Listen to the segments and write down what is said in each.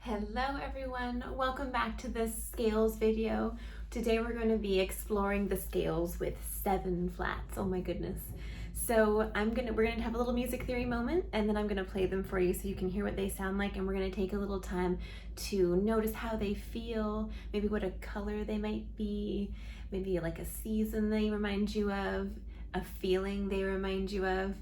Hello everyone, welcome back to this scales video. Today we're going to be exploring the scales with 7 flats. Oh my goodness. So we're gonna have a little music theory moment, and then I'm gonna play them for you so you can hear what they sound like, and we're gonna take a little time to notice how they feel, maybe what a color they might be, maybe like a season they remind you of, a feeling they remind you of.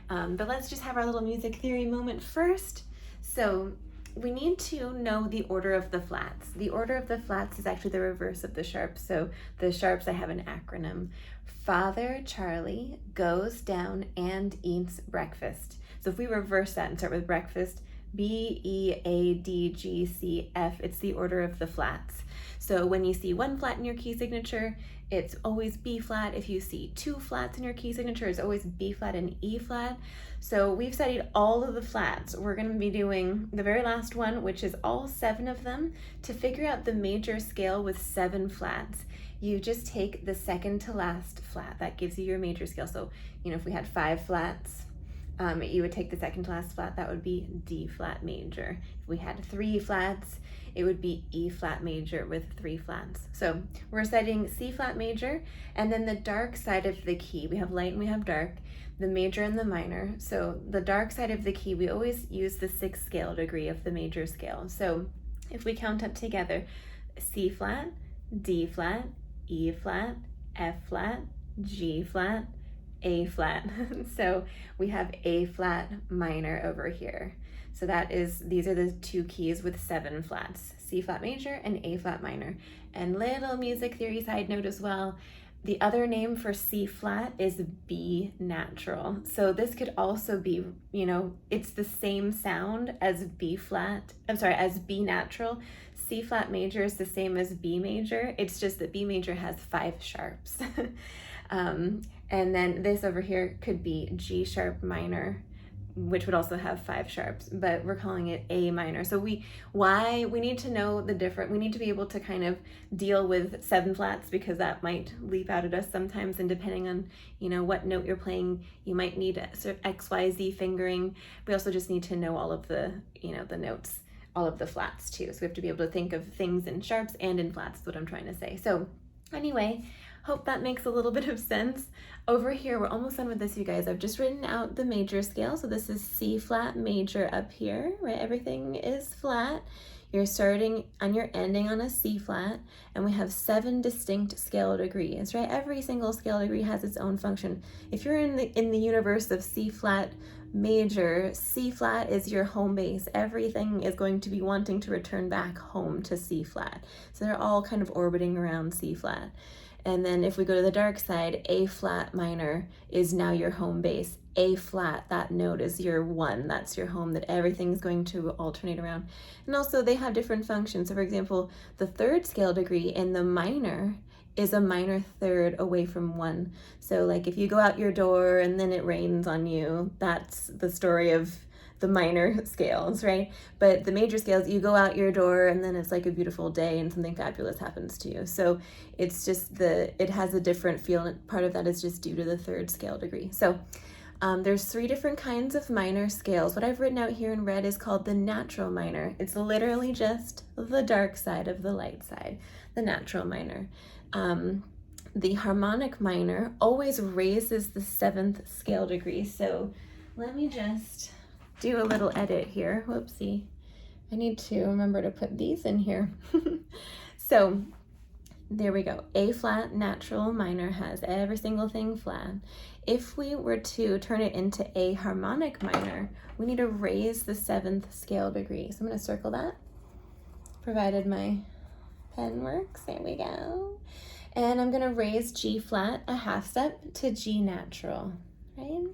But let's just have our little music theory moment first. So we need to know the order of the flats. The order of the flats is actually the reverse of the sharps. So the sharps, I have an acronym. Father Charlie goes down and eats breakfast. So if we reverse that and start with breakfast, B, E, A, D, G, C, F, it's the order of the flats. So when you see one flat in your key signature, it's always B flat. If you see 2 flats in your key signature, it's always B flat and E flat. So we've studied all of the flats. We're going to be doing the very last one, which is all 7 of them. To figure out the major scale with 7 flats, you just take the second to last flat. That gives you your major scale. So, if we had 5 flats, you would take the second to last flat. That would be D flat major. If we had 3 flats, it would be E flat major with 3 flats. So we're studying C flat major, and then the dark side of the key. We have light and we have dark, the major and the minor. So the dark side of the key, we always use the 6th scale degree of the major scale. So if we count up together, C flat, D flat, E flat, F flat, G flat, A flat. So we have A flat minor over here. So these are the 2 keys with 7 flats, C flat major and A flat minor. And little music theory side note as well, the other name for C flat is B natural. So this could also be, it's the same sound as as B natural. C flat major is the same as B major. It's just that B major has 5 sharps. And then this over here could be G sharp minor, which would also have 5 sharps, but we're calling it A minor. So we need to know the different, we need to be able to kind of deal with 7 flats, because that might leap out at us sometimes, and depending on, what note you're playing, you might need X, Y, Z fingering. We also just need to know all of the, the notes, all of the flats too. So we have to be able to think of things in sharps and in flats, is what I'm trying to say. So anyway, hope that makes a little bit of sense. Over here, we're almost done with this, you guys. I've just written out the major scale. So this is C flat major up here, right? Everything is flat. You're starting and you're ending on a C flat, and we have 7 distinct scale degrees, right? Every single scale degree has its own function. If you're in the universe of C flat major, C flat is your home base. Everything is going to be wanting to return back home to C flat. So they're all kind of orbiting around C flat. And then if we go to the dark side, A flat minor is now your home base. A flat, that note is your 1, that's your home, that everything's going to alternate around. And also they have different functions. So for example, the 3rd scale degree in the minor is a minor 3rd away from 1. So like if you go out your door and then it rains on you, that's the story of the minor scales, right? But the major scales, you go out your door and then it's like a beautiful day and something fabulous happens to you. So it's just it has a different feel. Part of that is just due to the 3rd scale degree. So there's 3 different kinds of minor scales. What I've written out here in red is called the natural minor. It's literally just the dark side of the light side, the natural minor. The harmonic minor always raises the 7th scale degree. So let me just do a little edit here. Whoopsie. I need to remember to put these in here. So there we go. A flat natural minor has every single thing flat. If we were to turn it into a harmonic minor, we need to raise the 7th scale degree. So I'm going to circle that, provided my pen works. There we go. And I'm going to raise G flat a half step to G natural, right?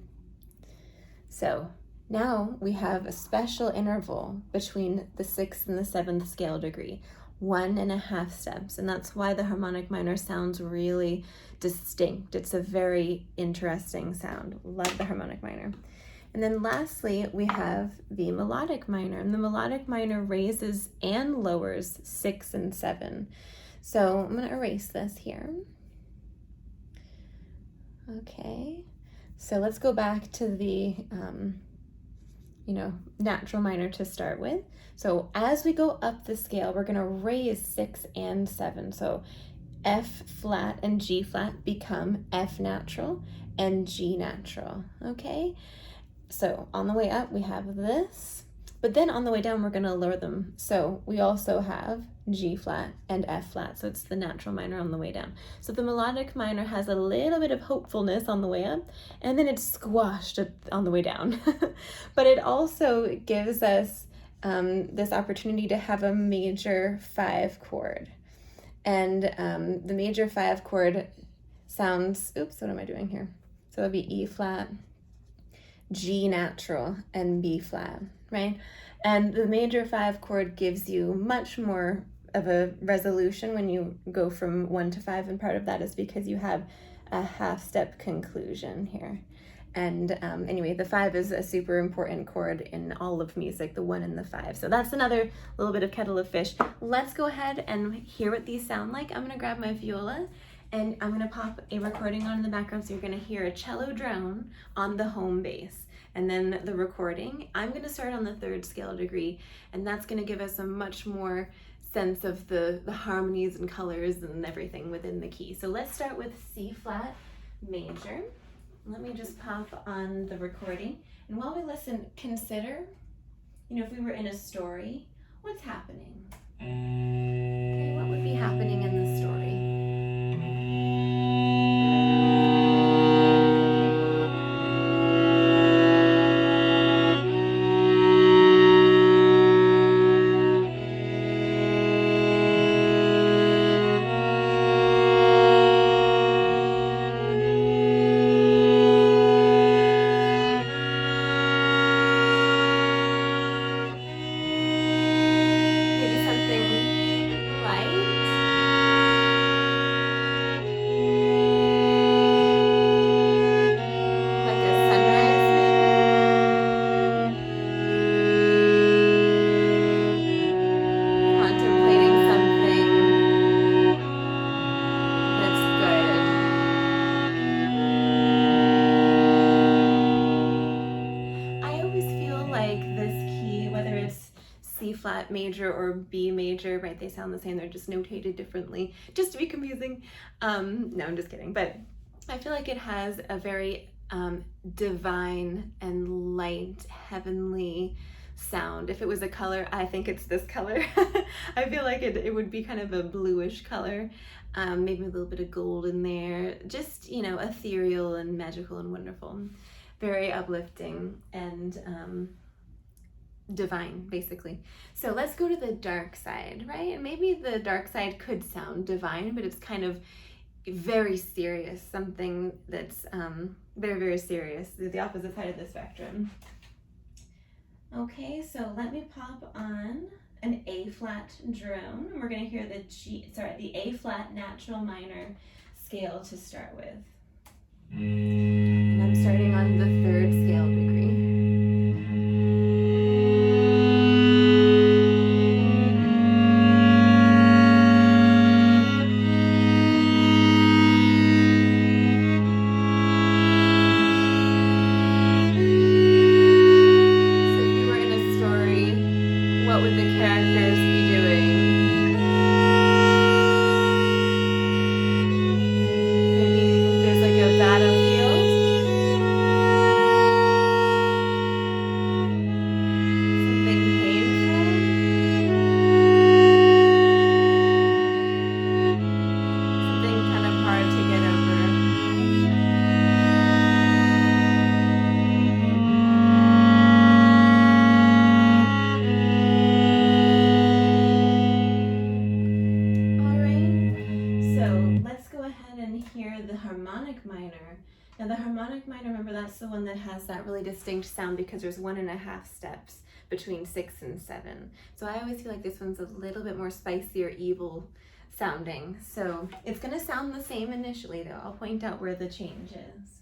So now we have a special interval between the 6th and the 7th scale degree, 1.5 steps. And that's why the harmonic minor sounds really distinct. It's a very interesting sound. Love the harmonic minor. And then lastly, we have the melodic minor. And the melodic minor raises and lowers 6 and 7. So I'm going to erase this here. Okay. So let's go back to the natural minor to start with. So as we go up the scale, we're going to raise 6 and 7. So F flat and G flat become F natural and G natural, okay? So on the way up, we have this, but then on the way down, we're going to lower them. So we also have G flat and F flat, so it's the natural minor on the way down. So the melodic minor has a little bit of hopefulness on the way up, and then it's squashed on the way down. But it also gives us this opportunity to have a major 5 chord. And the major 5 chord sounds, oops, what am I doing here? So it'll be E flat, G natural, and B flat, right? And the major 5 chord gives you much more of a resolution when you go from 1 to 5, and part of that is because you have a half-step conclusion here. And anyway, the 5 is a super important chord in all of music, the 1 and the 5. So that's another little bit of kettle of fish. Let's go ahead and hear what these sound like. I'm gonna grab my viola and I'm gonna pop a recording on in the background, so you're gonna hear a cello drone on the home bass. And then the recording, I'm gonna start on the 3rd scale degree, and that's gonna give us a much more sense of the harmonies and colors and everything within the key. So let's start with C flat major. Let me just pop on the recording. And while we listen, consider, if we were in a story, what's happening? Okay, what would be happening in the story? Flat major or B major, right? They sound the same, they're just notated differently, just to be confusing. No, I'm just kidding. But I feel like it has a very divine and light, heavenly sound. If it was a color, I think it's this color. I feel like it would be kind of a bluish color, maybe a little bit of gold in there, just, ethereal and magical and wonderful. Very uplifting and divine, basically. So let's go to the dark side, right? And maybe the dark side could sound divine, but it's kind of very serious, something that's very, very serious, the opposite side of the spectrum. Okay, so let me pop on an A flat drone, and we're going to hear the A flat natural minor scale to start with. And I'm starting on the 3rd scale degree. Harmonic minor. Now the harmonic minor, remember, that's the one that has that really distinct sound because there's 1.5 steps between 6 and 7. So I always feel like this one's a little bit more spicy or evil sounding. So it's going to sound the same initially though. I'll point out where the change is.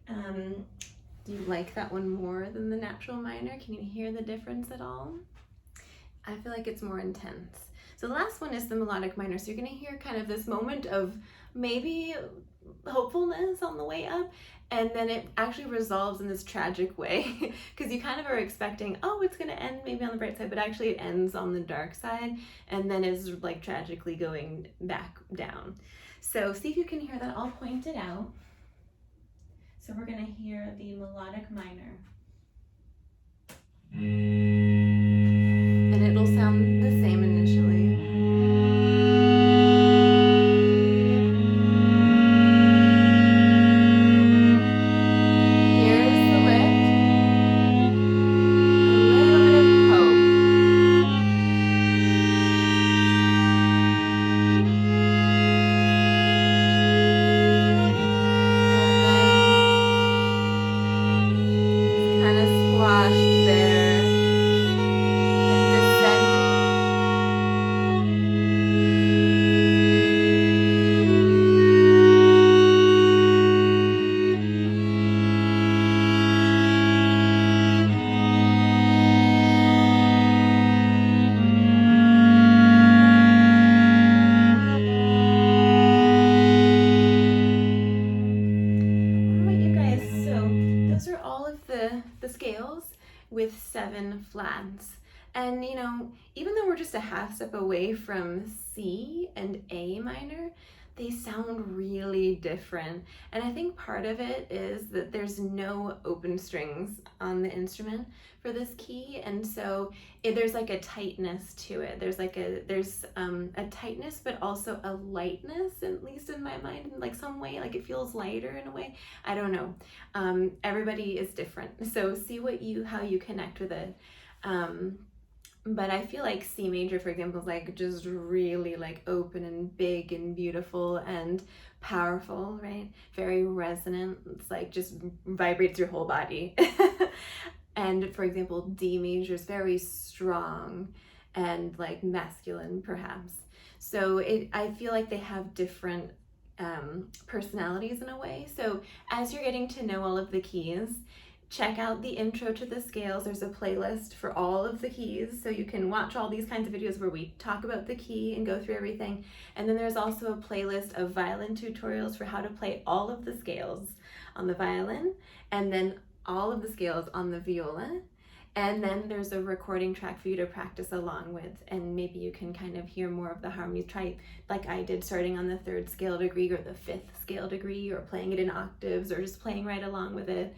Do you like that one more than the natural minor? Can you hear the difference at all? I feel like it's more intense. So the last one is the melodic minor. So you're gonna hear kind of this moment of maybe hopefulness on the way up, and then it actually resolves in this tragic way because you kind of are expecting, oh, it's gonna end maybe on the bright side, but actually it ends on the dark side and then is like tragically going back down. So see if you can hear that. I'll point it out. So we're gonna hear the melodic minor. And it'll sound the same initially. Here's the lift. A little bit of hope. And then kind of squashed there. And descending. Alright, you guys, so those are all of the scales with 7 flats. And you know, even though we're just a half step away from C and A minor, they sound really different. And I think part of it is that there's no open strings on the instrument for this key, and so there's like a tightness to it. There's a tightness, but also a lightness, at least in my mind, in like some way, like it feels lighter in a way. I don't know. Everybody is different, so see how you connect with it. But I feel like C major, for example, is like just really like open and big and beautiful and powerful, right? Very resonant. It's like just vibrates your whole body. And for example, D major is very strong and like masculine, perhaps. So I feel like they have different personalities in a way. So as you're getting to know all of the keys, check out the intro to the scales. There's a playlist for all of the keys, so you can watch all these kinds of videos where we talk about the key and go through everything. And then there's also a playlist of violin tutorials for how to play all of the scales on the violin, and then all of the scales on the viola. And then there's a recording track for you to practice along with, and maybe you can kind of hear more of the harmonies. Try like I did, starting on the 3rd scale degree or the 5th scale degree, or playing it in octaves, or just playing right along with it.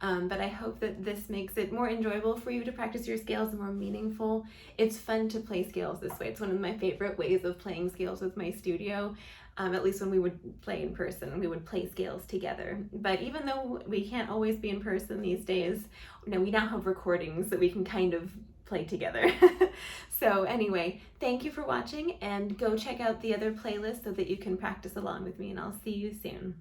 But I hope that this makes it more enjoyable for you to practice your scales and more meaningful. It's fun to play scales this way. It's one of my favorite ways of playing scales with my studio. At least when we would play in person, we would play scales together. But even though we can't always be in person these days, we now have recordings that we can kind of play together. So anyway, thank you for watching, and go check out the other playlist so that you can practice along with me, and I'll see you soon.